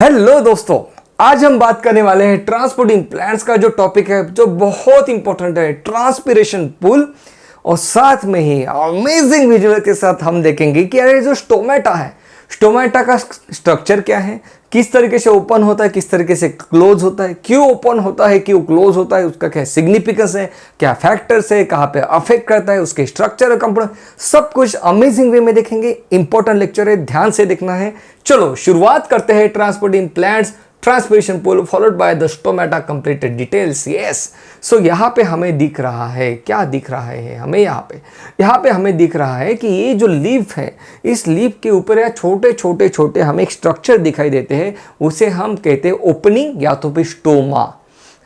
Hello दोस्तों, आज हम बात करने वाले हैं ट्रांसपोर्टिंग प्लांट्स का जो टॉपिक है जो बहुत इंपॉर्टेंट है, ट्रांसपिरेशन पुल। और साथ में ही अमेजिंग विजुअल के साथ हम देखेंगे कि अरे जो स्टोमेटा है, स्टोमेटा का स्ट्रक्चर क्या है, किस तरीके से ओपन होता है, किस तरीके से क्लोज होता है, क्यों ओपन होता है, क्यों क्लोज होता है, उसका क्या सिग्निफिकेंस है, क्या फैक्टर्स है, कहाँ पे अफेक्ट करता है, उसके स्ट्रक्चर कंपोनेंट, सब कुछ अमेजिंग वे में देखेंगे। इंपॉर्टेंट लेक्चर है, ध्यान से देखना है। चलो शुरुआत करते हैं transporting plants transpiration pull followed by the stomata completed details. Yes, so यहाँ पे हमें दिख रहा है, क्या दिख रहा है हमें यहाँ पे हमें दिख रहा है कि ये जो लीफ है, इस लीफ के ऊपर या छोटे छोटे छोटे हमें एक स्ट्रक्चर दिखाई देते हैं, उसे हम कहते हैं ओपनिंग या तो फिर स्टोमा।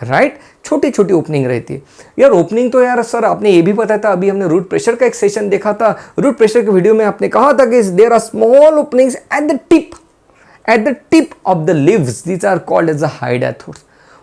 राइट, छोटी छोटी ओपनिंग रहती है यार। ओपनिंग तो यार सर आपने ये भी बताया था, अभी हमने रूट प्रेशर का एक सेशन देखा था। रूट प्रेशर के वीडियो में आपने कहा था कि there are small openings at the tip of the leaves, these are called as the hydatodes।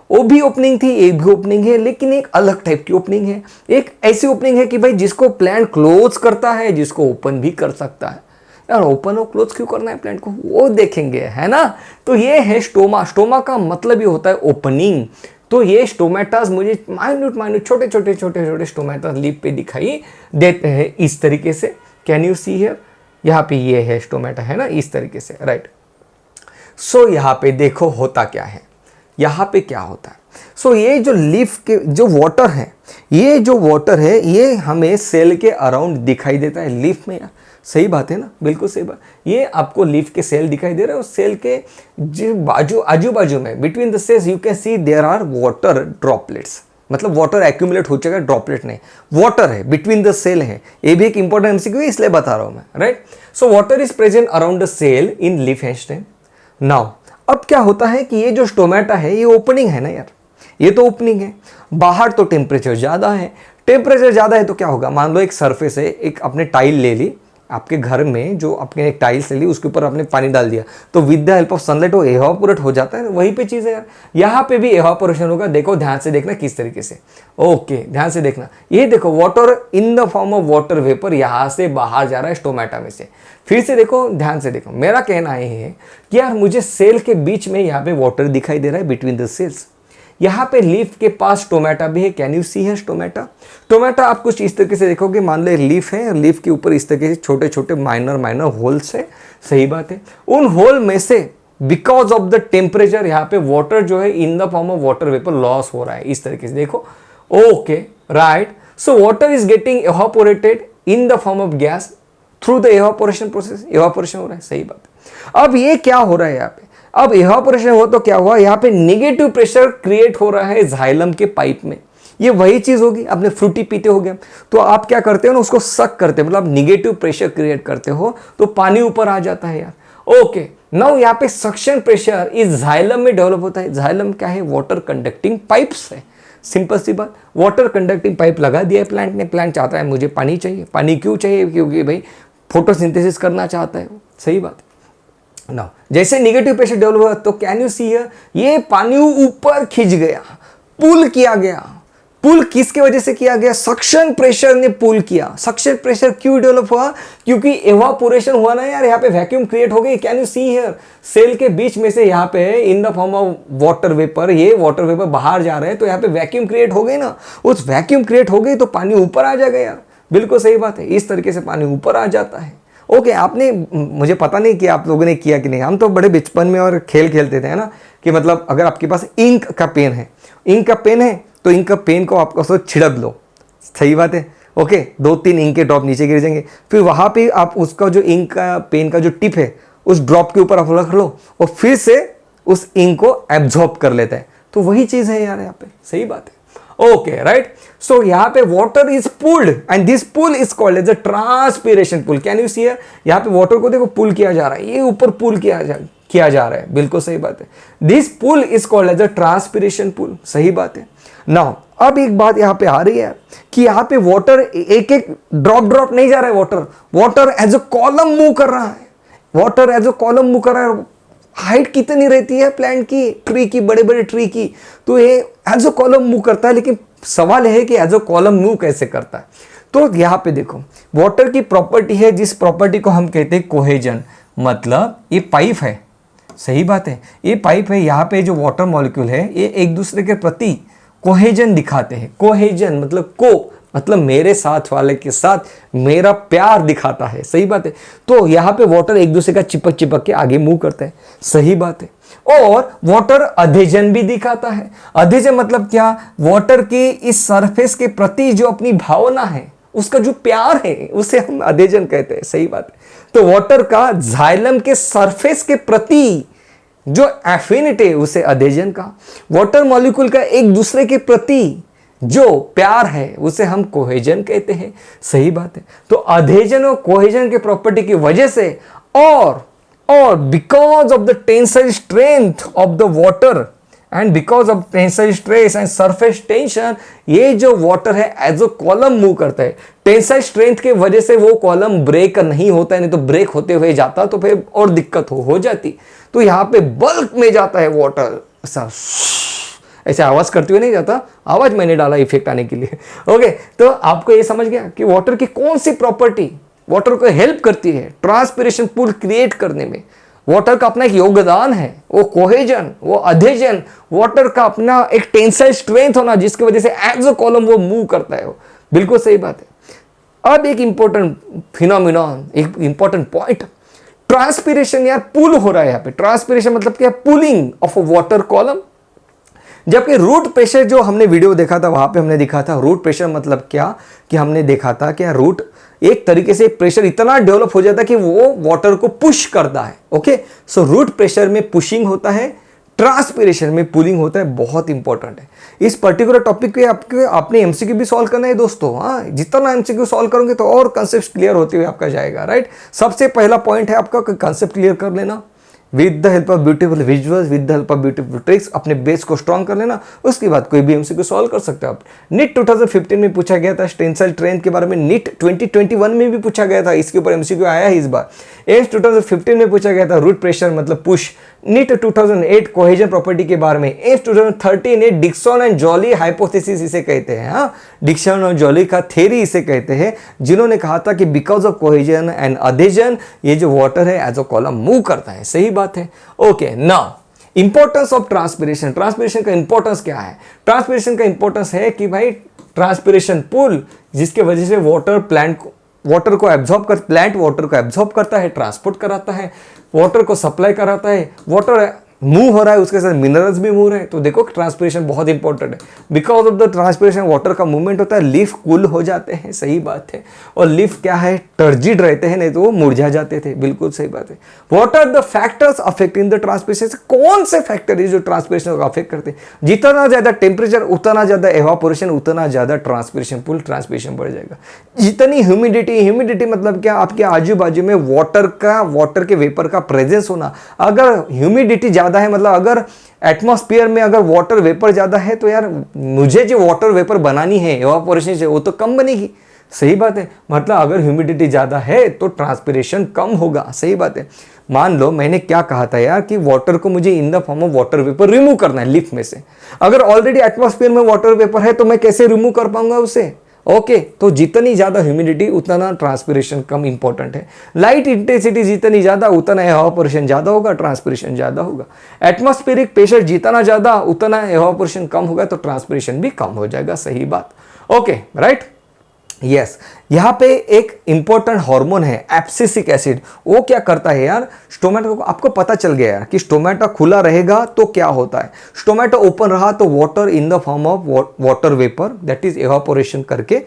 वो भी ओपनिंग थी, एक भी ओपनिंग है, लेकिन एक अलग टाइप की ओपनिंग है। एक ऐसी ओपनिंग है कि भाई जिसको प्लांट क्लोज करता है, जिसको ओपन भी कर सकता है। यार ओपन और क्लोज क्यों करना है प्लांट को, वो देखेंगे, है ना। तो ये है स्टोमा। स्टोमा का मतलब ये होता है ओपनिंग। तो ये स्टोमेटास मुझे माइन्यूट छोटे छोटे स्टोमेटास लीफ पे दिखाई देते हैं इस तरीके से। कैन यू सी हियर, यहाँ पे ये है स्टोमेटा, है ना, इस तरीके से। राइट, सो यहाँ पे देखो होता क्या है, यहाँ पे क्या होता है। सो ये जो लीफ के जो वाटर है, ये जो वाटर है ये हमें सेल के अराउंड दिखाई देता है लीफ में। यार सही बात है ना, बिल्कुल सही बात। ये आपको लीफ के सेल दिखाई दे रहे हैं, सेल के जो आजू बाजू में between the cells you can see there are water droplets. मतलब वाटर एक्यूमुलेट हो जाएगा, ड्रॉपलेट नहीं, वाटर है, बिटवीन द सेल है। ये भी एक इंपॉर्टेंट एमसीक्यू है, इसलिए बता रहा हूं मैं। Right, so water is present around the cell in leaf and stem. Now अब क्या होता है कि ये जो स्टोमेटा है ये ओपनिंग है ना यार, ये तो ओपनिंग है। बाहर तो टेम्परेचर ज़्यादा है, टेम्परेचर ज़्यादा है तो क्या होगा, मान लो एक सरफेस है, एक आपने टाइल ले ली आपके घर में, जो आपने एक टाइल्स ले ली, उसके ऊपर आपने पानी डाल दिया, तो with the help of sunlight वो एवापोरेट हो जाता है। वहीं पे चीज़ है यार, यहाँ पे भी एवापोरेशन होगा। देखो ध्यान से देखना किस तरीके से। ओके, ध्यान से देखना, ये देखो water in the form of water vapour यहाँ से बाहर जा रहा है स्टोमेटा में से। फिर से देखो, ध्यान से देखो, मेरा कहना ये है कि यार मुझे सेल के बीच में यहाँ पे वाटर दिखाई दे रहा है बिटवीन द सेल्स। यहाँ पे लीफ के पास टोमेटा भी है। कैन यू सी है टोमेटा। टोमेटा आप कुछ इस तरीके से देखोगे, मान लो लीफ है, लीफ के ऊपर इस तरीके से छोटे छोटे माइनर होल्स है। सही बात है, उन होल में से बिकॉज ऑफ द टेम्परेचर यहाँ पे वाटर जो है इन the form of water vapour loss हो रहा है इस तरीके से। देखो, okay right, so water is getting evaporated in the form of gas through the evaporation process. Evaporation हो रहा है, सही बात है। अब ये क्या हो रहा है यहाँ पे, अब एवापोरेशन हो तो क्या हुआ, यहाँ पे नेगेटिव प्रेशर क्रिएट हो रहा है जाइलम के पाइप में। ये वही चीज होगी, आपने फ्रूटी पीते हो गए तो आप क्या करते हो ना, उसको सक करते हो, मतलब निगेटिव प्रेशर क्रिएट करते हो तो पानी ऊपर आ जाता है यार। ओके, नाउ यहाँ पे सक्शन प्रेशर इस जाइलम में डेवलप होता है। जाइलम क्या है, वाटर कंडक्टिंग पाइप्स है। सिंपल सी बात, वाटर कंडक्टिंग पाइप लगा दिया है प्लांट ने। प्लांट चाहता है मुझे पानी चाहिए। पानी क्यों चाहिए, क्योंकि भाई फोटोसिंथेसिस करना चाहता है, सही बात है ना। जैसे नेगेटिव प्रेशर डेवलप हुआ तो कैन यू सी हियर, ये पानी ऊपर खींच गया, पुल किया गया। पुल किसके वजह से किया गया, सक्शन प्रेशर ने पुल किया। सक्शन प्रेशर क्यों डेवलप हुआ, क्योंकि एवापोरेशन हुआ ना यार, यहाँ पे वैक्यूम क्रिएट हो गई। Can you see here, cell के बीच में से यहाँ पे in the form of water vapour, ये वाटर वेपर बाहर जा रहे हैं तो यहाँ पे वैक्यूम क्रिएट हो गई ना। उस वैक्यूम क्रिएट हो गई तो पानी ऊपर आ जाएगा यार। बिल्कुल सही बात है, इस तरीके से पानी ऊपर आ जाता है। ओके, आपने, मुझे पता नहीं कि आप लोगों ने किया कि नहीं, हम तो बड़े बचपन में और खेल खेलते थे ना, कि मतलब अगर आपके पास इंक का पेन है, तो इंक का पेन को आप उसको छिड़क लो। सही बात है, ओके, 2-3 इंक के ड्रॉप नीचे गिर जाएंगे, फिर वहाँ पे आप उसका जो इंक का पेन का जो टिप है उस ड्रॉप के ऊपर आप रख लो और फिर से उस इंक को एब्जॉर्ब कर लेता है। तो वही चीज़ है यार यहाँ पे, सही बात है। ओके राइट, सो यहाँ पे water is pulled and this pull is called as a transpiration pull. Can you see here, यहाँ पे वाटर को देखो पुल किया जा रहा है, ये ऊपर पुल किया जा रहा है। बिल्कुल सही बात है, this pull is called as a transpiration pull. सही बात है। नाउ अब एक बात यहाँ पे आ रही है कि यहाँ पे वाटर एक एक ड्रॉप नहीं जा रहा है, water as a column move कर रहा है। Water as a column move कर रहा है। हाइट कितनी रहती है प्लांट की, ट्री की, बड़े बड़े ट्री की, तो ये एज अ कॉलम मूव करता है। लेकिन सवाल है कि एज अ कॉलम मूव कैसे करता है। तो यहाँ पे देखो, वाटर की प्रॉपर्टी है जिस प्रॉपर्टी को हम कहते हैं कोहेजन। मतलब ये पाइप है, सही बात है, ये पाइप है, यहाँ पे जो वाटर मॉलिक्यूल है ये एक दूसरे के प्रति कोहेजन दिखाते हैं। कोहेजन मतलब मतलब मेरे साथ वाले के साथ मेरा प्यार दिखाता है। सही बात है, तो यहाँ पे वाटर एक दूसरे का चिपक चिपक के आगे मूव करता है। सही बात है। और वाटर अधेजन भी दिखाता है। अधेजन मतलब क्या, वाटर के इस सरफेस के प्रति जो अपनी भावना है, उसका जो प्यार है, उसे हम अधेजन कहते हैं। सही बात है। तो वाटर का जाइलम के सरफेस के प्रति जो एफिनिटी है उसे अधेजन का, वाटर मॉलिक्यूल का एक दूसरे के प्रति जो प्यार है उसे हम कोहेजन कहते हैं। सही बात है। तो अधेजन और कोहेजन के प्रॉपर्टी की वजह से और because of the tensile strength of the water and because of tensile stress and surface tension, ये जो वाटर है एज अ कॉलम मूव करता है। टेंसाइल स्ट्रेंथ के वजह से वो कॉलम ब्रेक नहीं होता है, नहीं तो ब्रेक होते हुए जाता तो फिर और दिक्कत हो जाती। तो यहाँ पे बल्क में जाता है वाटर, ऐसे आवाज करते हुए नहीं जाता, आवाज मैंने डाला इफेक्ट आने के लिए। ओके, तो आपको ये समझ गया कि वाटर की कौन सी प्रॉपर्टी वाटर को हेल्प करती है ट्रांसपिरेशन पूल क्रिएट करने में। वाटर का अपना एक योगदान है, वो कोहेजन, वो अधेजन, वाटर का अपना एक टेंसाइल स्ट्रेंथ होना जिसकी वजह से एज अ कॉलम वो मूव करता है। वो बिल्कुल सही बात है। अब एक इंपॉर्टेंट फिनोमिनॉन, एक इंपॉर्टेंट पॉइंट, ट्रांसपिरेशन यार पुल हो रहा है यहाँ पे। ट्रांसपिरेशन मतलब क्या, pulling of a water column. जबकि रूट प्रेशर जो हमने वीडियो देखा था वहां पे हमने दिखा था रूट प्रेशर मतलब क्या, कि हमने देखा था कि रूट एक तरीके से प्रेशर इतना डेवलप हो जाता है कि वो वाटर को पुश करता है। ओके, सो रूट प्रेशर में पुशिंग होता है, ट्रांसपिरेशन में पुलिंग होता है। बहुत इंपॉर्टेंट है। इस पर्टिकुलर टॉपिक पे आपने एमसीक्यू भी सॉल्व करना है दोस्तों। हाँ, जितना एमसीक्यू सॉल्व करोगे तो और कंसेप्ट क्लियर होते हुए आपका जाएगा। राइट, सबसे पहला पॉइंट है आपका कंसेप्ट क्लियर कर लेना with the help of beautiful visuals, with the help of beautiful tricks. अपने बेस को स्ट्रॉन्ग कर लेना, उसके बाद कोई भी एमसीक्यू सॉल्व कर सकते हो आप। नीट 2015 में पूछा गया था टेंसाइल स्ट्रेंथ के बारे में, नीट 2021 में भी पूछा गया था, इसके ऊपर एमसीक्यू आया है इस बार। एम्स 2015 में पूछा गया था रूट प्रेशर मतलब पुश। नीट 2008 कोहेजन प्रॉपर्टी के बारे में। AIIMS 2013 Dixon and Joly hypothesis इसे कहते हैं। हाँ, डिक्सन और जॉली का थ्योरी इसे कहते हैं, जिन्होंने कहा था कि बिकॉज ऑफ कोहेजन एंड अधेजन ये जो वाटर है एज अ कॉलम मूव करता है। सही बात है। Okay, now importance of transpiration. Transpiration का इंपॉर्टेंस क्या है? ट्रांसपिरेशन का इंपॉर्टेंस है कि भाई ट्रांसपिरेशन पुल, जिसके वजह से वाटर को एब्जॉर्ब कर, प्लांट वाटर को एब्जॉर्ब करता है, ट्रांसपोर्ट कराता है, वाटर को सप्लाई कराता है, वाटर मूव हो रहा है, उसके साथ मिनरल्स भी मूव रहे हैं। तो देखो ट्रांसपिरेशन बहुत इंपॉर्टेंट है। Because of the transpiration water का मूवमेंट होता है, लीफ कूल हो जाते हैं। सही बात है। और लीफ क्या है, टर्जिड रहते हैं, नहीं तो वो मुरझा जाते थे। बिल्कुल सही बात है। What are the factors affecting the transpiration? कौन से फैक्टर है जो ट्रांसपिरेशन को अफेक्ट करते हैं? जितना ज्यादा टेम्परेचर उतना ज्यादा एवापोरेशन, उतना ज्यादा ट्रांसपिरेशन पुल, ट्रांसपिरेशन बढ़ जाएगा। जितनी ह्यूमिडिटी मतलब क्या, आपके आजू बाजू में वाटर के वेपर का प्रेजेंस होना। अगर ह्यूमिडिटी ज्यादा है, मतलब अगर एटमॉस्फेयर में अगर वाटर वेपर ज्यादा है, तो यार मुझे जो वाटर वेपर बनानी है एवापोरेशन से, वो तो कम बनेगी। सही बात है। मतलब अगर ह्यूमिडिटी ज्यादा है तो ट्रांसपिरेशन कम होगा। सही बात है। मान लो मैंने क्या कहा था यार, कि वाटर को मुझे इन the form of water vapour remove करना है लीफ में से। अगर ऑलरेडी एटमॉस्फेयर में वाटर वेपर है तो मैं कैसे रिमूव कर पाऊंगा उसे? ओके, तो जितनी ज्यादा ह्यूमिडिटी उतना ट्रांसपिरेशन कम इंपॉर्टेंट है। लाइट इंटेंसिटी जितनी ज्यादा उतना एवापोरेशन ज्यादा होगा, ट्रांसपिरेशन ज्यादा होगा। एटमॉस्फेरिक प्रेशर जितना ज्यादा उतना एवापोरेशन कम होगा, तो ट्रांसपिरेशन भी कम हो जाएगा। सही बात। Okay, right, yes. यहाँ पे एक इंपॉर्टेंट हार्मोन है एब्सिसिक एसिड। वो क्या करता है यार, स्टोमेटो को, आपको पता चल गया यार कि स्टोमेटो खुला रहेगा तो क्या होता है, स्टोमेटो ओपन रहा तो water in the form of water vapour that is evaporation करके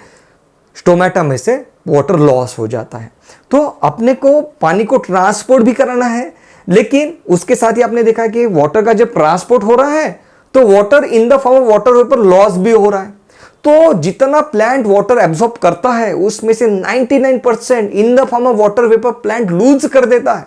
स्टोमेटा में से वाटर लॉस हो जाता है। तो अपने को पानी को ट्रांसपोर्ट भी कराना है, लेकिन उसके साथ ही आपने देखा कि वाटर का जब ट्रांसपोर्ट हो रहा है तो water in the form of water vapour loss भी हो रहा है। तो जितना प्लांट वाटर एब्जॉर्ब करता है उसमें से 99% in the form of water vapour plant lose कर देता है।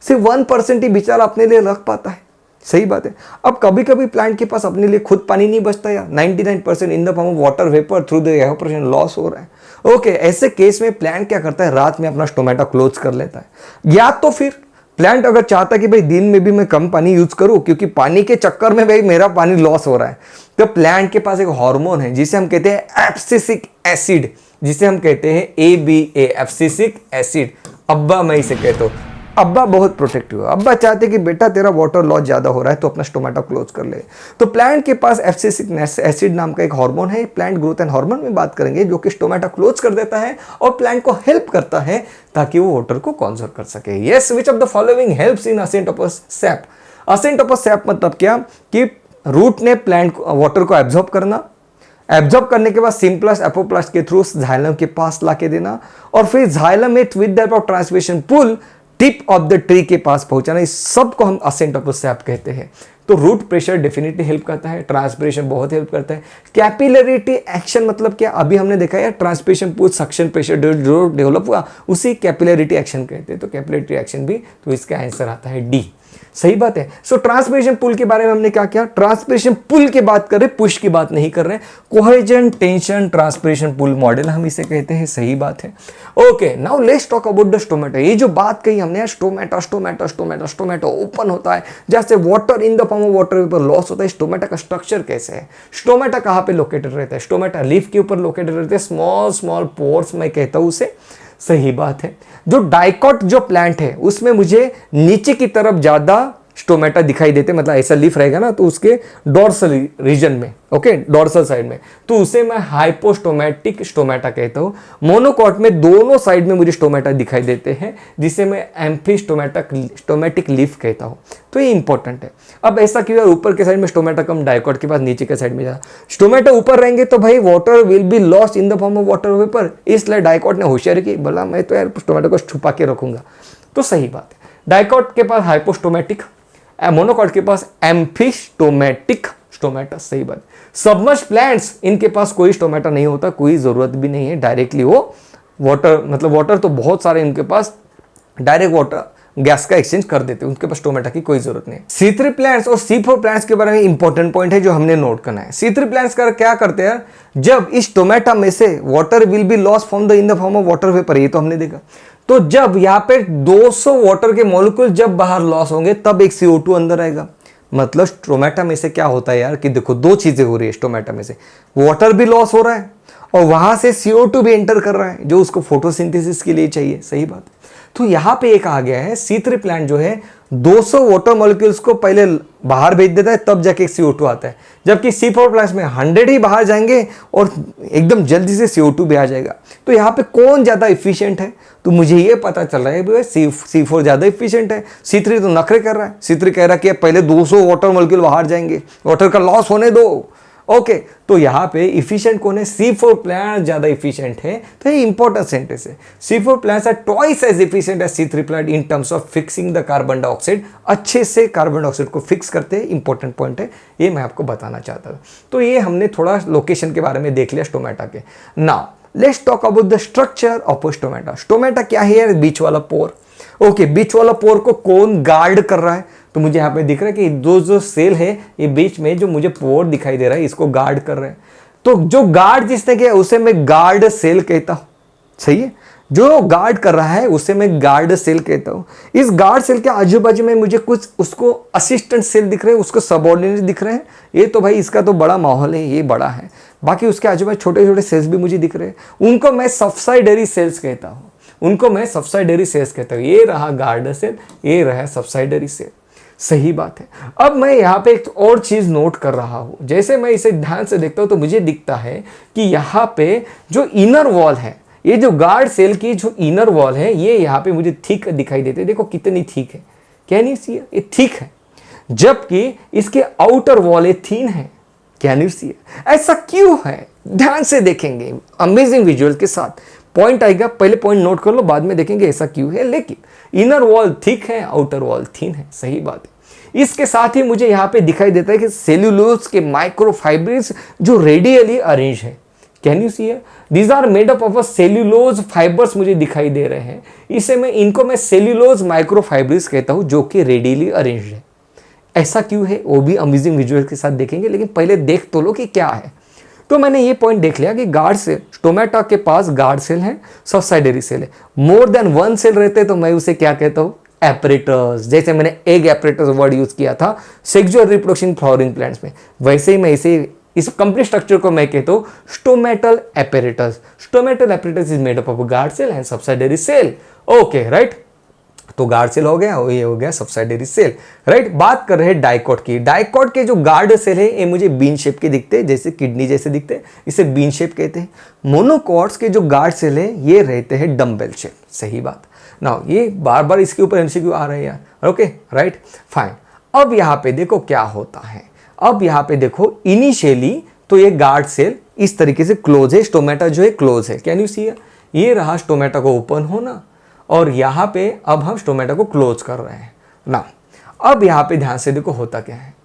सिर्फ 1% ही बेचारा अपने लिए रख पाता है। सही बात है। अब कभी कभी प्लांट के पास अपने लिए खुद पानी नहीं बचता यार, 99% in the form of water vapour through the evaporation loss हो रहा है। ओके, ऐसे केस में प्लांट क्या करता है, रात में अपना स्टोमेटा क्लोज कर लेता है। या तो फिर प्लांट अगर चाहता है कि भाई दिन में भी मैं कम पानी यूज करूं, क्योंकि पानी के चक्कर में भाई मेरा पानी लॉस हो रहा है, तो प्लांट के पास एक हार्मोन है जिसे हम कहते हैं एब्सिसिक एसिड, जिसे हम कहते हैं ABA, एब्सिसिक एसिड। अब्बा मैं इसे कहता हूं अब्बा बहुत प्रोटेक्टिव है, अब्बा चाहते कि बेटा तेरा वाटर लॉस ज़्यादा हो रहा है तो अपना स्टोमेटा क्लोज कर ले। तो प्लांट के पास एब्सिसिक एसिड नाम का एक हार्मोन है, प्लांट ग्रोथ एंड हार्मोन में बात करेंगे, जो कि स्टोमेटा क्लोज कर देता है और प्लांट को हेल्प करता है ताकि वो वाटर को कंजर्व कर सके। Yes, which of the following helps in ascent of sap? Ascent of sap मतलब क्या कि रूट ने प्लांट वाटर को एब्जॉर्ब करना, एब्जॉर्ब करने के बाद सिम्प्लस एपोप्लास्ट के थ्रू जाइलम के पास लाके देना, और फिर जाइलम में with the help of transpiration pull tip of the tree के पास पहुंचाना। इस सब को हम असेंटोपस सैप कहते हैं। तो रूट प्रेशर डेफिनेटली हेल्प करता है, ट्रांसपिरेशन बहुत हेल्प करता है। कैपिलरिटी एक्शन मतलब क्या? अभी हमने देखा है ट्रांसपिरेशन पुल सक्शन प्रेशर जो डेवलप हुआ उसी कैपिलरिटी एक्शन कहते हैं। तो कैपिलरिटी एक्शन भी, तो इसका आंसर आता है डी। सही बात है। सो ट्रांसपिरेशन पुल के बारे में हमने क्या किया? ट्रांसपिरेशन पुल की बात कर रहे, पुश की बात नहीं कर रहे। Cohesion tension transpiration pull model हम इसे कहते हैं। सही बात है। Okay, now let's talk about the stomata. ये जो बात कही हमने, stomata stomata stomata stomata open होता है, जैसे water in the form of water vapour loss होता है। स्टोमेटा का स्ट्रक्चर कैसे है? स्टोमेटा कहाँ पे लोकेटेड रहता है? स्टोमेटा लीफ के ऊपर लोकेटेड रहते हैं, स्मॉल स्मॉल पोर्स मैं कहता हूँ उसे। सही बात है। जो डाइकॉट जो प्लांट है उसमें मुझे नीचे की तरफ ज्यादा स्टोमेटा दिखाई देते, मतलब ऐसा लीफ रहेगा ना तो उसके डॉर्सल रीजन में, ओके, डॉर्सल साइड में, तो उसे मैं हाइपोस्टोमेटिक स्टोमेटा कहता हूं। मोनोकॉट में दोनों साइड में मुझे स्टोमेटा दिखाई देते हैं, जिसे मैं एम्फीस्टोमेटिक लीफ कहता हूं। तो ये इंपॉर्टेंट है। अब ऐसा क्यों है? ऊपर के साइड में स्टोमेटा कम, डाइकॉट के पास नीचे के साइड में ज्यादा। स्टोमेटा ऊपर रहेंगे तो भाई water will be lost in the form of water vapour, इसलिए डाइकॉट ने होशियारी की, बोला मैं तो यार स्टोमेटा को छुपा के रखूंगा। तो सही बात है। डाइकॉट के पास हाइपोस्टोमेटिक, मोनोकॉट के पास एम्फीस्टोमेटिक स्टोमेटा। सही बात। सबमर्ज प्लांट्स, इनके पास कोई स्टोमेटा नहीं होता, कोई जरूरत भी नहीं है, डायरेक्टली वो वाटर, मतलब वाटर तो बहुत सारे इनके पास डायरेक्ट वाटर गैस का एक्सचेंज कर देते हैं, उनके पास स्टोमेटा की कोई जरूरत नहीं। C3 प्लांट्स और C4 प्लांट्स के बारे में इंपॉर्टेंट पॉइंट है जो हमने नोट करना है। C3 प्लांट्स का क्या करते हैं? जब इस स्टोमेटा में से water will be loss from the in the form of water vapour, ये तो हमने देखा। तो जब यहाँ पे 200 वाटर के मॉलिक्यूल जब बाहर लॉस होंगे तब एक CO2 अंदर आएगा। मतलब स्टोमेटा में से क्या होता है यार कि देखो दो चीजें हो रही है स्टोमेटा में से, वाटर भी लॉस हो रहा है और वहां से CO2 भी एंटर कर रहा है जो उसको फोटोसिंथेसिस के लिए चाहिए। सही बात। तो यहां पे एक आ गया है, C3 प्लांट जो है 200 वाटर मॉलिक्यूल्स को पहले बाहर भेज देता है, तब जाके CO2 आता है। जबकि C4 प्लांट्स में 100 ही बाहर जाएंगे और एकदम जल्दी से CO2 भी आ जाएगा। तो यहाँ पे कौन ज्यादा इफिशिएंट है? तो मुझे ये पता चल रहा है C4 ज्यादा इफिशिएंट है। C3 तो नखरे कर रहा है। C3 कह रहा है कि पहले 200 वाटर मॉलिक्यूल बाहर जाएंगे, वाटर का लॉस होने दो। ओके, तो यहाँ पे इफिशिएंट कौन है? C4 प्लांट ज्यादा इफिशिएंट है। तो ये इंपॉर्टेंट सेंटेंस है। C4 plants are twice as efficient as C3 plant in terms of fixing the carbon dioxide. अच्छे से कार्बन डाइऑक्साइड को फिक्स करते हैं, इंपॉर्टेंट पॉइंट है, ये मैं आपको बताना चाहता था। तो ये हमने थोड़ा लोकेशन के बारे में देख लिया स्टोमेटा के। Now let's talk about the structure of stomata. Stomata क्या है? बीच वाला पोर। ओके, बीच वाला पोर को कौन गार्ड कर रहा है? तो मुझे यहाँ पे दिख रहा है कि जो सेल है ये बीच में जो मुझे पोर दिखाई दे रहा है इसको गार्ड कर रहे हैं। तो जो गार्ड जिसने किया उसे मैं गार्ड सेल कहता हूं। सही है। जो गार्ड कर रहा है उसे मैं गार्ड सेल कहता हूं। इस गार्ड सेल के आजू बाजू में मुझे कुछ उसको असिस्टेंट सेल दिख रहे हैं, उसको सबऑर्डिनेट दिख रहे हैं। ये तो भाई इसका तो बड़ा माहौल है, ये बड़ा है। बाकी उसके आजू बाजू छोटे छोटे सेल्स भी मुझे दिख रहे हैं, उनको मैं सब्सिडरी सेल्स कहता हूं। उनको मैं सब्सिडरी सेल्स कहता हूं। ये रहा गार्ड सेल, ये रहा सब्सिडरी सेल। सही बात है। अब मैं यहाँ पे एक और चीज नोट कर रहा हूं। जैसे मैं इसे ध्यान से देखता हूं तो मुझे दिखता है कि यहाँ पे जो इनर वॉल है, ये जो गार्ड सेल की जो इनर वॉल है, ये यहाँ पे मुझे थिक दिखाई देते हैं। देखो कितनी थिक है, कैन यू सी? ये थिक है, जबकि इसके आउटर वॉल ये थिन है। कैन यू सी? ऐसा क्यों है? ध्यान से देखेंगे, अमेजिंग विजुअल के साथ पॉइंट आएगा। पहले पॉइंट नोट कर लो, बाद में देखेंगे ऐसा क्यों है। लेकिन इनर वॉल थिक है, आउटर वॉल थिन है। सही बात है। इसके साथ ही मुझे यहाँ पे दिखाई देता है कि सेल्यूलोज के माइक्रोफाइब्रिल्स जो रेडियली अरेंज है। Can you see? These are made up of cellulose fibres मुझे दिखाई दे रहे हैं। इनको मैं सेल्यूलोज माइक्रोफाइब्रिल्स कहता हूं जो कि रेडियली अरेंज है। ऐसा क्यों है वो भी अमेजिंग विजुअल के साथ देखेंगे, लेकिन पहले देख तो लो कि क्या है। तो मैंने ये पॉइंट देख लिया कि गार्ड सेल, स्टोमेटा के पास गार्ड सेल है, सब्सिडरी सेल है। मोर देन वन सेल रहते तो मैं उसे क्या कहता हूं? एपरेटस। जैसे मैंने एग एपरेटस वर्ड यूज किया था सेक्सुअल रिप्रोडक्शन फ्लावरिंग प्लांट्स में, वैसे ही मैं इस कंप्लीट स्ट्रक्चर को मैं कहता हूं stomatal apparatus. Stomatal apparatus is made up of guard cell and subsidiary cell. Okay, right. तो गार्ड सेल हो गया और ये हो गया सब्सिडियरी सेल, राइट। बात कर रहे हैं डाइकॉट की। डाइकॉट के जो गार्ड सेल है ये मुझे बीन शेप के दिखते हैं, जैसे किडनी जैसे दिखते हैं, इसे बीन शेप कहते हैं। मोनोकॉट्स के जो गार्ड सेल है ये रहते हैं डम्बेल शेप, सही बात। ना ये बार बार इसके ऊपर एमसीक्यू आ रहे हैं यार, ओके राइट फाइन। अब यहाँ पे देखो क्या होता है, अब यहाँ पे देखो इनिशियली तो ये गार्ड सेल इस तरीके से क्लोज है, स्टोमेटा जो है क्लोज है, कैन यू सी, ये रहा स्टोमेटा को ओपन होना और यहाँ पे अब हम स्टोमेटा को क्लोज कर रहे हैं ना। अब यहाँ पे ध्यान से देखो होता क्या है,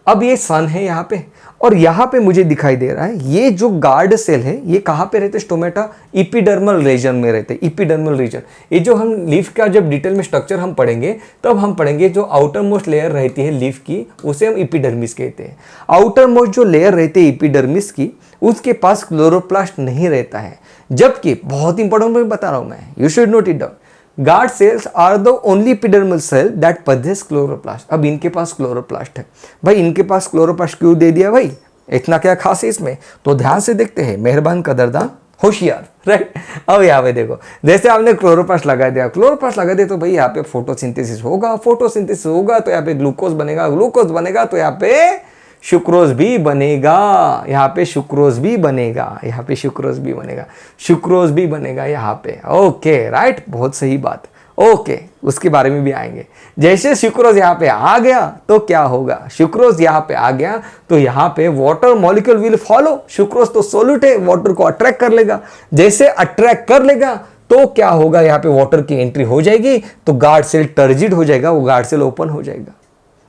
अब ये सन है यहाँ पे और यहाँ पे मुझे दिखाई दे रहा है ये जो गार्ड सेल है ये कहाँ पे रहते हैं, स्टोमेटा इपिडर्मल रीजन में रहते हैं, इपिडर्मल रीजन। ये जो हम लीफ का जब डिटेल में स्ट्रक्चर हम पढ़ेंगे तब हम पढ़ेंगे जो आउटर मोस्ट लेयर रहती है लीफ की उसे हम इपिडर्मिस कहते हैं। आउटर मोस्ट जो लेयर रहती है इपिडर्मिस की उसके पास क्लोरोप्लास्ट नहीं रहता है, जबकि बहुत इंपॉर्टेंट मैं बता रहा हूँ मैं, you should note it down, guard cells are the only epidermal cell that possess chloroplast. अब इनके पास क्लोरोप्लास्ट है, भाई इनके पास क्लोरोप्लास्ट क्यों दे दिया भाई, इतना क्या खास है इसमें, तो ध्यान से देखते हैं, मेहरबान कदरदान होशियार, राइट। अब यहाँ पे देखो जैसे आपने क्लोरोप्लास्ट लगा दिया, क्लोरोप्लास्ट लगा दिया तो भाई यहाँ पे फोटोसिंथेसिस होगा, फोटोसिंथेसिस होगा तो यहाँ पे ग्लूकोज बनेगा, ग्लूकोज बनेगा तो यहाँ पे शुक्रोज भी बनेगा, यहाँ पे शुक्रोज भी बनेगा, यहाँ पे शुक्रोज भी बनेगा, शुक्रोज भी बनेगा यहाँ पे, ओके राइट, बहुत सही बात, ओके उसके बारे में भी आएंगे। जैसे शुक्रोज यहाँ पे आ गया तो क्या होगा, शुक्रोज यहाँ पे आ गया तो यहाँ पे water molecule will follow, sucrose तो सोल्यूट है, वाटर को अट्रैक्ट कर लेगा, जैसे अट्रैक्ट कर लेगा तो क्या होगा, यहाँ पे वाटर की एंट्री हो जाएगी तो गार्ड सेल टर्जिड हो जाएगा, वो गार्ड सेल ओपन हो जाएगा।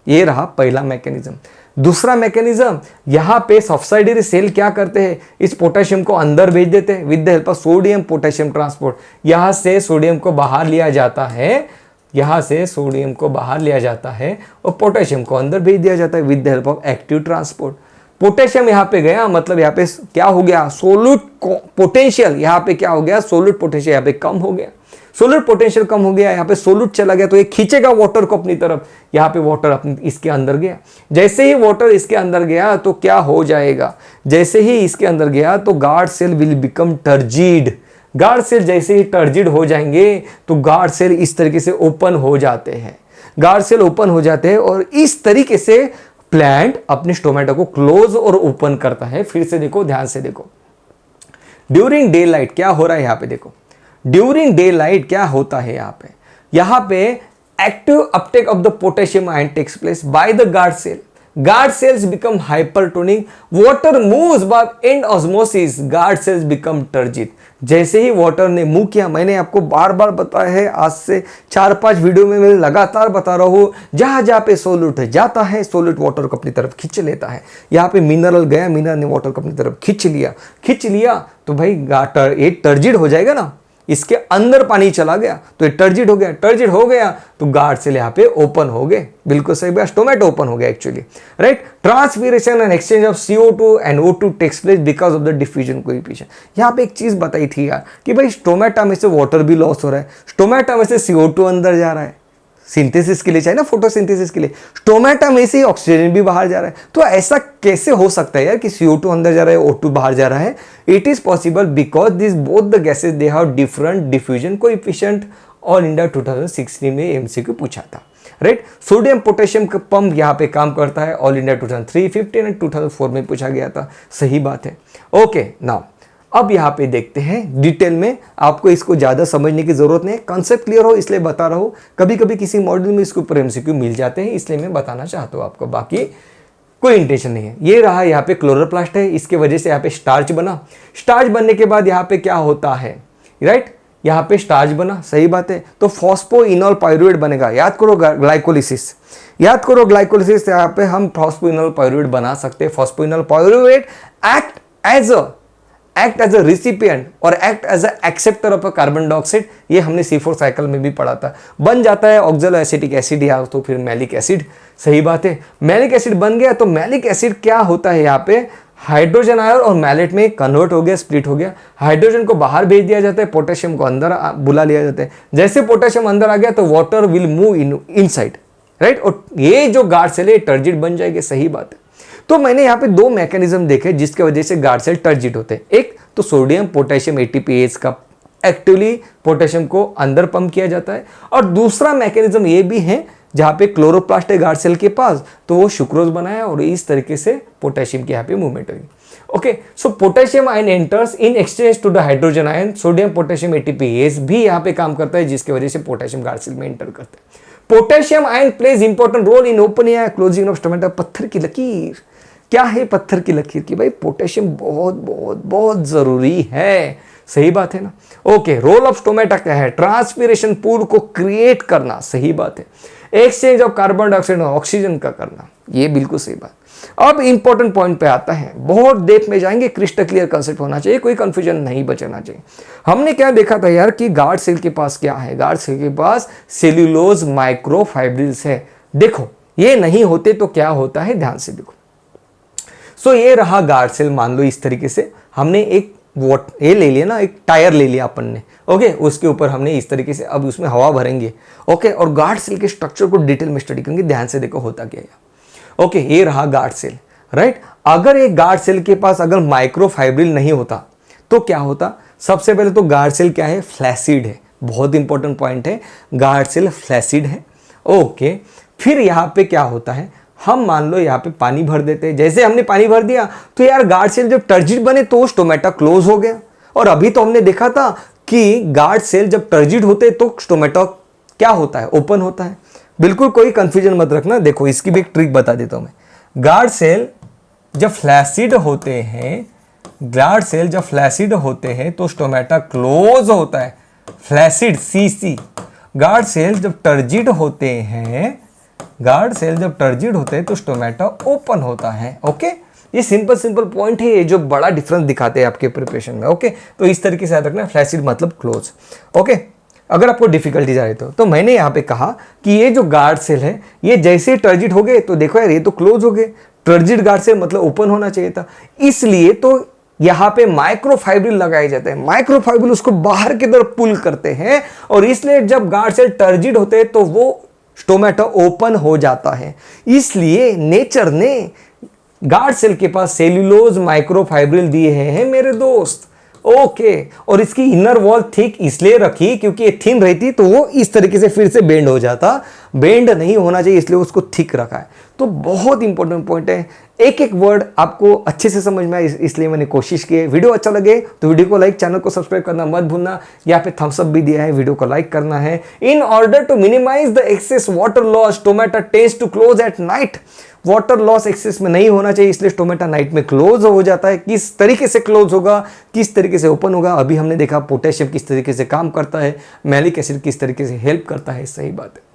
ये रहा पहला मैकेनिज्म। दूसरा मैकेनिज्म, यहाँ पे सब्सिडियरी सेल क्या करते हैं, इस पोटेशियम को अंदर भेज देते हैं with the help of sodium potassium transport. यहाँ से सोडियम को बाहर लिया जाता है, यहाँ से सोडियम को बाहर लिया जाता है और पोटेशियम को अंदर भेज दिया जाता है with the help of active transport. Potassium यहाँ पे गया मतलब यहाँ पे क्या हो गया, सोल्यूट पोटेंशियल, यहाँ पे क्या हो गया, सोल्यूट पोटेंशियल यहाँ पे कम हो गया, सोलर पोटेंशियल कम हो गया, यहाँ पे सोल्यूट चला गया तो ये खींचेगा वाटर को अपनी तरफ, यहाँ पे वाटर अपनी इसके अंदर गया, जैसे ही वाटर इसके अंदर गया तो क्या हो जाएगा, जैसे ही इसके अंदर गया तो guard cell will become turgid. Guard cell जैसे ही टर्जिड हो जाएंगे तो गार्ड सेल इस तरीके से ओपन हो जाते हैं, गार्ड सेल ओपन हो जाते हैं और इस तरीके से प्लांट अपने स्टोमेटा को क्लोज और ओपन करता है। फिर से देखो, ध्यान से देखो, ड्यूरिंग डे लाइट क्या हो रहा है, यहाँ पे देखो ड्यूरिंग डे लाइट क्या होता है, यहाँ पे active uptake of the potassium ion takes place by the guard cell, guard cells become hypertonic, water moves by endosmosis, guard cells become turgid. जैसे ही वाटर ने मूव किया, मैंने आपको बार बार बताया है, आज से 4-5 वीडियो में मैं लगातार बता रहा हूँ, जहां जहां पे सोल्यूट जाता है सोल्यूट वाटर को अपनी तरफ खींच लेता है। यहाँ पे मिनरल गया, मिनरल ने वाटर को अपनी तरफ खींच लिया तो भाई ये टर्जिड हो जाएगा ना, इसके अंदर पानी चला गया तो ये टर्जिड हो गया तो गार्ड सेल यहाँ पे ओपन हो गए, बिल्कुल सही बात, स्टोमेटा ओपन हो गया actually, right. Transpiration and exchange of CO2 and O2 takes place because of the diffusion coefficient. यहाँ पे एक चीज बताई थी यार कि भाई स्टोमेटा में से वाटर भी लॉस हो रहा है, स्टोमेटा में से CO2 अंदर जा रहा है, सिंथेसिस के लिए चाहिए ना, फोटोसिंथेसिस के लिए, स्टोमेटा में से ऑक्सीजन भी बाहर जा रहा है, तो ऐसा कैसे हो सकता है यार कि CO2 अंदर जा रहा है, O2 बाहर जा रहा है। It is possible because this both the gases they have different diffusion coefficient. All India 2016 में एमसीक्यू पूछा था, राइट। सोडियम पोटेशियम का पंप यहाँ पे काम करता है, ऑल इंडिया 2003, 15 एंड 2004 में पूछा गया था, सही बात है, ओके। नाउ अब यहाँ पे देखते हैं डिटेल में, आपको इसको ज़्यादा समझने की जरूरत नहीं है, कॉन्सेप्ट क्लियर हो इसलिए बता रहा हूँ, कभी कभी किसी मॉड्यूल में इसके ऊपर एमसीक्यू मिल जाते हैं इसलिए मैं बताना चाहता हूँ आपको, बाकी कोई इंटेंशन नहीं है। ये रहा यहाँ पे क्लोरोप्लास्ट है, इसके वजह से यहाँ पे स्टार्च बना, स्टार्च बनने के बाद यहाँ पे क्या होता है, राइट, यहाँ पे स्टार्च बना, सही बात है, तो फॉस्फोइनोल पाइरुवेट बनेगा, याद करो ग्लाइकोलिसिस, यहाँ पे हम फॉस्फोइनोल पाइरुवेट बना सकते हैं। Phosphoenol pyruvate act as a recipient और act as a acceptor of carbon dioxide, ये हमने C4 साइकिल में भी पढ़ा था, बन जाता है ऑक्सैलो एसिटिक एसिड या तो फिर मैलिक एसिड, सही बात है। मैलिक एसिड बन गया तो मैलिक एसिड क्या होता है, यहाँ पे हाइड्रोजन आयन और मैलेट में कन्वर्ट हो गया, स्प्लिट हो गया, हाइड्रोजन को बाहर भेज दिया जाता है, पोटेशियम को अंदर बुला लिया जाता है, जैसे पोटेशियम अंदर आ गया तो water will move inside, right, और ये जो गार्ड सेल है टर्जिड बन जाएगी, सही बात है। तो मैंने यहाँ पे 2 मैकेनिज्म देखे जिसके वजह से गार्ड सेल टर्जिड होते हैं, एक तो सोडियम पोटेशियम ATPase का एक्टिवली पोटेशियम को अंदर पंप किया जाता है। और दूसरा मैकेनिज्म ये भी है, जहाँ पे क्लोरोप्लास्ट है गार्ड सेल के पास, तो वो सुक्रोज बनाया और इस तरीके से पोटेशियम की यहाँ पे मूवमेंट होगी। Okay, so potassium ion enters in exchange to the hydrogen ion, sodium potassium ATPase भी यहाँ पे काम करता है, जिसकी वजह से पोटेशियम गार्ड सेल में एंटर करता है। Potassium ion plays important role in opening या क्लोजिंग ऑफ स्टोमेटा। पत्थर की लकीर, क्या है पत्थर की लकीर की? भाई पोटेशियम बहुत बहुत बहुत जरूरी है, सही बात है ना। ओके, रोल ऑफ स्टोमेटा क्या है? ट्रांसपिरेशन पूल को क्रिएट करना, सही बात है। एक्सचेंज ऑफ कार्बन डाइऑक्साइड और ऑक्सीजन का करना, ये बिल्कुल सही बात। अब इंपॉर्टेंट पॉइंट पे आता है, बहुत डेप्थ में जाएंगे, क्रिस्टल क्लियर कंसेप्ट होना चाहिए, कोई कंफ्यूजन नहीं बचना चाहिए। हमने क्या देखा था यार कि गार्ड सेल के पास क्या है? गार्ड सेल के पास सेल्यूलोज माइक्रोफाइब्रिल्स है। देखो, ये नहीं होते तो क्या होता है, ध्यान से देखो। सो ये रहा गार्ड सेल, मान लो इस तरीके से हमने एक ये ले लिया ना, एक टायर ले लिया अपन ने। ओके, उसके ऊपर हमने इस तरीके से अब उसमें हवा भरेंगे। ओके, और गार्ड सेल के स्ट्रक्चर को डिटेल में स्टडी करेंगे, ध्यान से देखो होता क्या है। ओके, ये रहा गार्ड सेल, राइट। अगर एक गार्ड सेल के पास अगर माइक्रोफाइब्रिल नहीं होता तो क्या होता? सबसे पहले तो गार्ड सेल क्या है? फ्लैसिड है, बहुत इंपॉर्टेंट पॉइंट है, गार्ड सेल फ्लैसिड है। ओके, फिर यहाँ पे क्या होता है, हम मान लो यहाँ पे पानी भर देते हैं। जैसे हमने पानी भर दिया तो यार गार्ड सेल जब टर्जिड बने तो स्टोमेटा क्लोज हो गया। और अभी तो हमने देखा था कि गार्ड सेल जब टर्जिड होते तो स्टोमेटा क्या होता है? ओपन होता है। बिल्कुल कोई कंफ्यूजन मत रखना। देखो, इसकी भी एक ट्रिक बता देता हूं मैं। गार्ड सेल जब फ्लैसिड होते हैं, गार्ड सेल जब फ्लैसिड होते हैं तो स्टोमेटा क्लोज होता है, फ्लैसिड सीसी। गार्ड सेल जब टर्जिड होते हैं, गार्ड सेल जब टर्जिड होते हैं तो स्टोमेटा ओपन होता है। ओके, ये सिंपल पॉइंट है, ये जो बड़ा डिफरेंस दिखाते हैं आपके प्रिपरेशन में। ओके, तो इस तरीके से याद रखना, फ्लैसिड मतलब क्लोज। ओके, अगर आपको डिफिकल्टीज आ रही तो मैंने यहाँ पे कहा कि ये जो गार्ड सेल है, ये जैसे टर्जिड हो गए तो देखो यार ये तो क्लोज हो गए। टर्जिड गार्ड सेल मतलब ओपन होना चाहिए था, इसलिए तो यहाँ पे माइक्रोफाइब्रिल लगाए जाते हैं। माइक्रोफाइब्रिल उसको बाहर की तरफ पुल करते हैं, और इसलिए जब गार्ड सेल टर्जिड होते हैं तो वो स्टोमेटा ओपन हो जाता है। इसलिए नेचर ने गार्ड सेल के पास सेल्यूलोज माइक्रोफाइब्रिल दिए हैं मेरे दोस्त। ओके, और इसकी इनर वॉल थिक इसलिए रखी क्योंकि ये थिन रहती तो वो इस तरीके से फिर से बेंड हो जाता, बेंड नहीं होना चाहिए, इसलिए उसको थिक रखा है। तो बहुत इंपॉर्टेंट पॉइंट है, एक एक वर्ड आपको अच्छे से समझ में आए, इसलिए मैंने कोशिश की है। वीडियो अच्छा लगे तो वीडियो को लाइक, चैनल को सब्सक्राइब करना मत भूलना। यहाँ पे थम्स अप भी दिया है, वीडियो को लाइक करना है। In order to minimise the excess water loss, stomata tends to close at night. Water loss excess में नहीं होना चाहिए, इसलिए टोमेटा नाइट में क्लोज हो जाता है। किस तरीके से क्लोज होगा, किस तरीके से ओपन होगा, अभी हमने देखा। पोटेशियम किस तरीके से काम करता है, मैलिक एसिड किस तरीके से हेल्प करता है, सही बात है।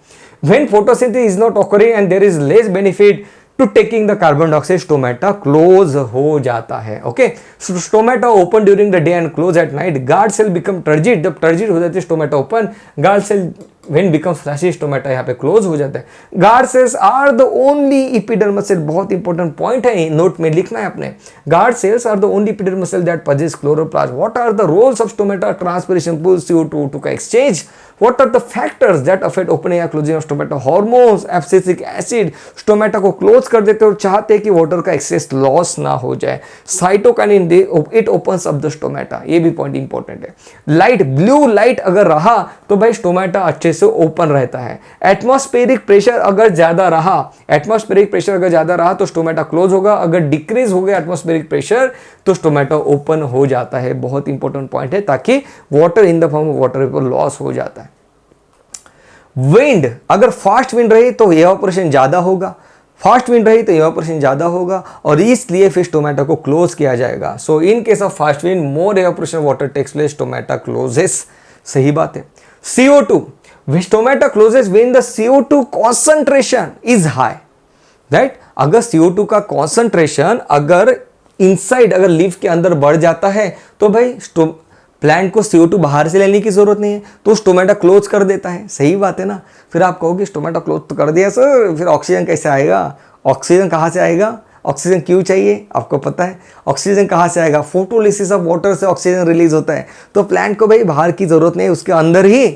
When photosynthesis is not occurring and there is less benefit to taking the carbon dioxide, stomata close हो जाता है। Okay, stomata open during the day and close at night. Guard cell become turgid, जब turgid हो जाती है stomata open. Guard cell when becomes flaccid, stomata यहाँ पे close हो जाता है। Guard cells are the only epidermal cell, बहुत इंपॉर्टेंट पॉइंट है, नोट में लिखना है अपने। Guard cells are the only epidermal cell that possess chloroplast. What are the roles of stomata? Transpiration pulls CO2 का exchange. What are the factors that affect opening or closing of stomata? Hormones, abscisic acid, stomata को close कर देते और चाहते हैं कि water का access loss ना हो जाए। Cytokinin it opens up the stomata, ये भी पॉइंट इंपॉर्टेंट है। लाइट, ब्लू लाइट अगर रहा तो भाई स्टोमेटा अच्छे से ओपन रहता है। एटमॉस्फेरिक प्रेशर अगर ज्यादा रहा, एटमॉस्फेरिक प्रेशर अगर ज्यादा रहा तो स्टोमेटा क्लोज होगा। अगर डिक्रीज हो गया एटमॉस्फेरिक प्रेशर तो स्टोमेटा ओपन हो जाता है। बहुत इंपॉर्टेंट पॉइंट है, ताकि water in the form of water vapour loss हो जाता है। विंड, अगर फास्ट विंड रही तो इवापोरेशन ज्यादा होगा, फास्ट विंड रही तो इवापोरेशन ज्यादा होगा, और इसलिए फिर स्टोमेटा को क्लोज किया जाएगा। So in case of fast wind more evaporation water takes place, stomata closes, सही बात है। CO2, stomata closes when the CO2 concentration is high, right. अगर CO2 का कॉन्सेंट्रेशन अगर इनसाइड, अगर लीफ के अंदर बढ़ जाता है तो भाई प्लांट को CO2 बाहर से लेने की जरूरत नहीं है, तो स्टोमेटा क्लोज कर देता है, सही बात है ना। फिर आप कहोगे स्टोमेटा क्लोज तो कर दिया सर, फिर ऑक्सीजन कैसे आएगा? ऑक्सीजन कहाँ से आएगा? ऑक्सीजन क्यों चाहिए आपको पता है? ऑक्सीजन कहाँ से आएगा? फोटोलिसिस ऑफ वाटर से ऑक्सीजन रिलीज होता है, तो प्लांट को भाई बाहर की जरूरत नहीं है, उसके अंदर ही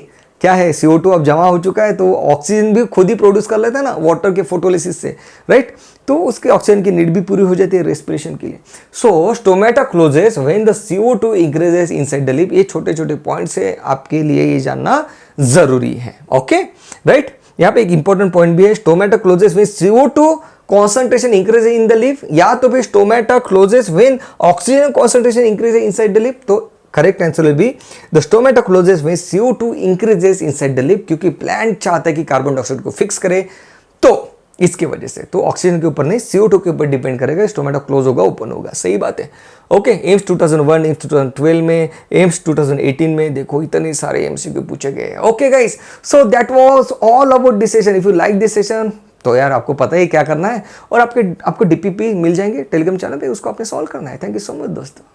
क्या है, CO2 अब जमा हो चुका है तो ऑक्सीजन भी खुद ही प्रोड्यूस कर लेता है ना वाटर के फोटोलिसिस से, राइट। तो उसके ऑक्सीजन की नीड भी पूरी हो जाती है रेस्पिरेशन के लिए। So stomata closes when the CO2 increases inside the leaf. ये छोटे छोटे पॉइंट्स है, आपके लिए ये जानना जरूरी है, ओके राइट। यहाँ पे एक इंपॉर्टेंट पॉइंट भी है, stomata closes when CO2 concentration increase in the lip, या तो फिर stomata closes when oxygen concentration increase inside the lip। तो correct answer will be the stomata closes when CO2 increases inside the lip, क्योंकि plant चाहता है कि carbon dioxide को fix करे, तो इसकी वजह से। तो ऑक्सीजन के ऊपर नहीं, CO2 के ऊपर डिपेंड करेगा, स्टोमेटा क्लोज होगा, ओपन होगा, सही बात है। ओके, एम्स 2001, एम्स 2012 में, एम्स 2018 में देखो इतने सारे एमसीक्यू पूछे गए। Okay guys, so that was all about this session. If you like this session तो यार आपको पता ही क्या करना है, और आपको DPP मिल जाएंगे टेलीग्राम चैनल पे, उसको आपने सॉल्व करना है। थैंक यू सो मच दोस्तों।